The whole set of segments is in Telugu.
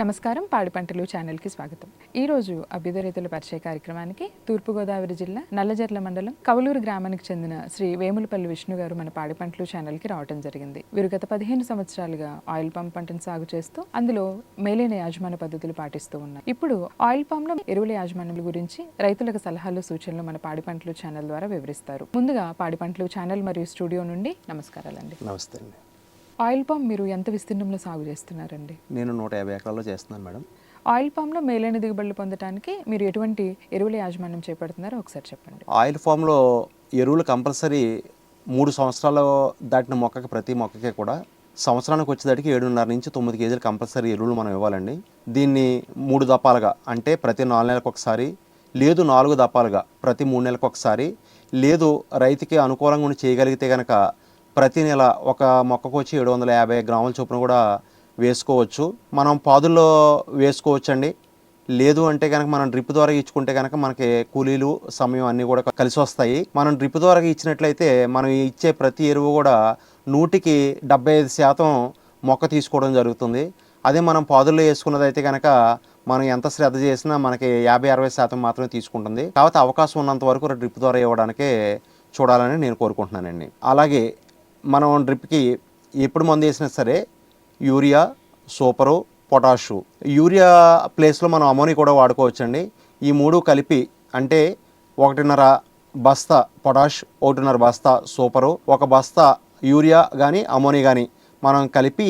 నమస్కారం, పాడి పంటలు ఛానల్కి స్వాగతం. ఈరోజు అభ్యుదయ రైతుల పరిచయ కార్యక్రమానికి తూర్పుగోదావరి జిల్లా నల్లజర్ల మండలం కవలూరు గ్రామానికి చెందిన శ్రీ వేములపల్లి విష్ణు గారు మన పాడి పంటలు ఛానల్కి రావడం జరిగింది. వీరు గత 15 సంవత్సరాలుగా ఆయిల్ పామ్ పంటను సాగు చేస్తూ అందులో మేలైన యాజమాన్య పద్ధతులు పాటిస్తూ ఉన్నారు. ఇప్పుడు ఆయిల్ పామ్ లో ఎరువుల యాజమాన్యం గురించి రైతులకు సలహాలు సూచనలు మన పాడి పంటలు ఛానల్ ద్వారా వివరిస్తారు. ముందుగా పాడి పంటలు ఛానల్ మరియు స్టూడియో నుండి నమస్కారాలండి. నమస్తే అండి. ఆయిల్ పామ్ మీరు ఎంత విస్తీర్ణంలో సాగు చేస్తున్నారండి? నేను 150 ఎకరాల్లో చేస్తున్నాను మేడం. ఆయిల్ పామ్లో మేలైన దిగుబడులు పొందడానికి మీరు ఎటువంటి ఎరువుల యాజమాన్యం చేపడుతున్నారో ఒకసారి చెప్పండి. ఆయిల్ ఫామ్లో ఎరువులు కంపల్సరీ 3 సంవత్సరాలు దాటిన మొక్కకి ప్రతి మొక్కకి కూడా సంవత్సరానికి వచ్చేదానికి 7.5 నుంచి 9 కేజీలు కంపల్సరీ ఎరువులు మనం ఇవ్వాలండి. దీన్ని 3 దపాలుగా అంటే ప్రతి 4 నెలలకు ఒకసారి, లేదు 4 దపాలుగా ప్రతి 3 నెలలకు ఒకసారి, లేదు రైతుకి అనుకూలంగా ఉండి చేయగలిగితే కనుక ప్రతి నెల ఒక మొక్కకు వచ్చి 750 గ్రాముల చొప్పున కూడా వేసుకోవచ్చు. మనం పాదుల్లో వేసుకోవచ్చు అండి. లేదు అంటే కనుక మనం డ్రిప్ ద్వారా ఇచ్చుకుంటే కనుక మనకి కూలీలు సమయం అన్నీ కూడా కలిసి వస్తాయి. మనం డ్రిప్ ద్వారా ఇచ్చినట్లయితే మనం ఇచ్చే ప్రతి ఎరువు కూడా 100కి 75% మొక్క తీసుకోవడం జరుగుతుంది. అదే మనం పాదుల్లో వేసుకున్నదైతే కనుక మనం ఎంత శ్రద్ధ చేసినా మనకి 50-60% మాత్రమే తీసుకుంటుంది. కాబట్టి అవకాశం ఉన్నంత వరకు డ్రిప్ ద్వారా ఇవ్వడానికే చూడాలని నేను కోరుకుంటున్నానండి. అలాగే మనం డ్రిప్కి ఎప్పుడు మందు వేసినా సరే యూరియా, సూపరు, పొటాషు. యూరియా ప్లేస్లో మనం అమోనియా కూడా వాడుకోవచ్చండి. ఈ 3 కలిపి అంటే 1.5 బస్తా పొటాష్, 1.5 బస్తా సూపరు, 1 బస్తా యూరియా కానీ అమోనియా కానీ మనం కలిపి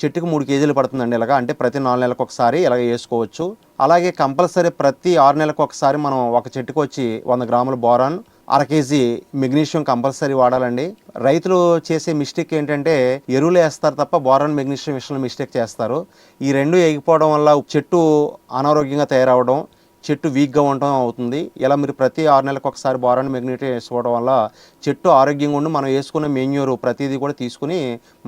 చెట్టుకు 3 కేజీలు పడుతుందండి. ఇలాగా అంటే ప్రతి 4 నెలలకు ఒకసారి ఇలాగ వేసుకోవచ్చు. అలాగే కంపల్సరీ ప్రతి 6 నెలలకు ఒకసారి మనం ఒక చెట్టుకు వచ్చి 100 గ్రాముల బోరాన్, 1/2 కేజీ మెగ్నీషియం కంపల్సరీ వాడాలండి. రైతులు చేసే మిస్టేక్ ఏంటంటే ఎరువులు వేస్తారు తప్ప బోరాన్, మెగ్నీషియం విషయంలో మిస్టేక్ చేస్తారు. ఈ రెండు వేయకపోవడం వల్ల చెట్టు అనారోగ్యంగా తయారవడం, చెట్టు వీక్గా ఉండటం అవుతుంది. ఇలా మీరు ప్రతి 6 నెలలకు ఒకసారి బోరాన్, మెగ్నీషియం వేసుకోవడం వల్ల చెట్టు ఆరోగ్యంగా ఉండి మనం వేసుకున్న మెన్యూరు ప్రతిదీ కూడా తీసుకుని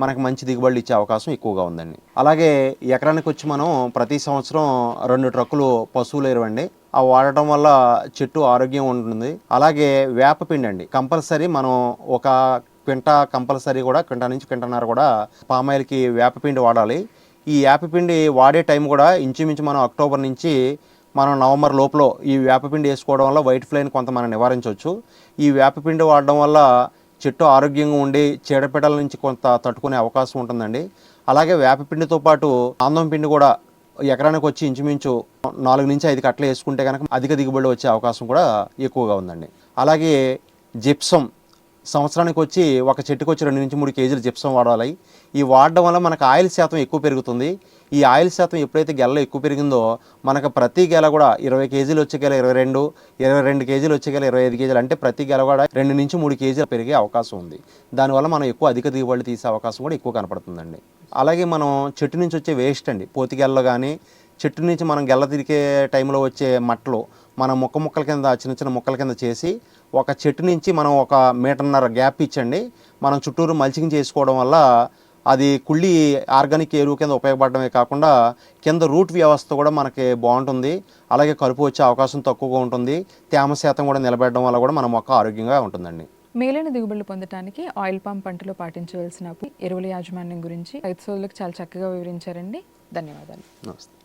మనకు మంచి దిగుబడులు ఇచ్చే అవకాశం ఎక్కువగా ఉందండి. అలాగే ఎకరానికి వచ్చి మనం ప్రతి సంవత్సరం 2 ట్రక్కులు పశువులు ఎరువండి ఆ వాడటం వల్ల చెట్టు ఆరోగ్యం ఉంటుంది. అలాగే వేపపిండి అండి కంపల్సరీ మనం ఒక క్వింటా కంపల్సరీ కూడా క్వింటా నుంచి క్వింటన్నర కూడా పామాయిల్కి వేపపిండి వాడాలి. ఈ వేపపిండి వాడే టైం కూడా ఇంచుమించు మనం అక్టోబర్ నుంచి మనం నవంబర్ లోపల ఈ వేపపిండి వేసుకోవడం వల్ల వైట్ ఫ్లైని కొంత మనం నివారించవచ్చు. ఈ వేపపిండి వాడడం వల్ల చెట్టు ఆరోగ్యంగా ఉండి చీడపీడల నుంచి కొంత తట్టుకునే అవకాశం ఉంటుందండి. అలాగే వేపపిండితో పాటు ఆందం పిండి కూడా ఎకరానికి వచ్చి ఇంచుమించు 4 నుంచి 5 కట్టలు వేసుకుంటే కనుక అధిక దిగుబడి వచ్చే అవకాశం కూడా ఎక్కువగా ఉందండి. అలాగే జిప్సం సంవత్సరానికి వచ్చి ఒక చెట్టుకు వచ్చి 2 నుంచి 3 కేజీలు జిప్సం వాడాలి. ఈ వాడడం వల్ల మనకు ఆయిల్ శాతం ఎక్కువ పెరుగుతుంది. ఈ ఆయిల్ శాతం ఎప్పుడైతే గెలలో ఎక్కువ పెరిగిందో మనకు ప్రతి గెల కూడా 20 కేజీలు వచ్చే గెల 22 కేజీలు వచ్చే గెల 25 కేజీలు అంటే ప్రతి గెల కూడా 2 నుంచి 3 కేజీలు పెరిగే అవకాశం ఉంది. దానివల్ల మనం ఎక్కువ అధిక దిగుబడి తీసే అవకాశం కూడా ఎక్కువ కనపడుతుందండి. అలాగే మనం చెట్టు నుంచి వచ్చే వేస్ట్ అండి, పోతిగెల్లో కానీ చెట్టు నుంచి మనం గెల్ల తిరిగే టైంలో వచ్చే మట్టలు మనం ముక్కల కింద చిన్న చిన్న ముక్కల కింద చేసి ఒక చెట్టు నుంచి మనం 1.5 మీటర్ గ్యాప్ ఇచ్చండి మనం చుట్టూరు మల్చింగ్ చేసుకోవడం వల్ల అది కుళ్ళి ఆర్గానిక్ ఎరువు కింద ఉపయోగపడమే కాకుండా కింద రూట్ వ్యవస్థ కూడా మనకి బాగుంటుంది. అలాగే కలుపు వచ్చే అవకాశం తక్కువగా ఉంటుంది. తేమ శాతం కూడా నిలబెట్టడం వల్ల కూడా మన మొక్క ఆరోగ్యంగా ఉంటుందండి. మేలైన దిగుబడులు పొందడానికి ఆయిల్ పామ్ పంటలో పాటించవలసిన ఎరువుల యాజమాన్యం గురించి రైతు సోదరులకు చాలా చక్కగా వివరించారండి. ధన్యవాదాలు. నమస్తే.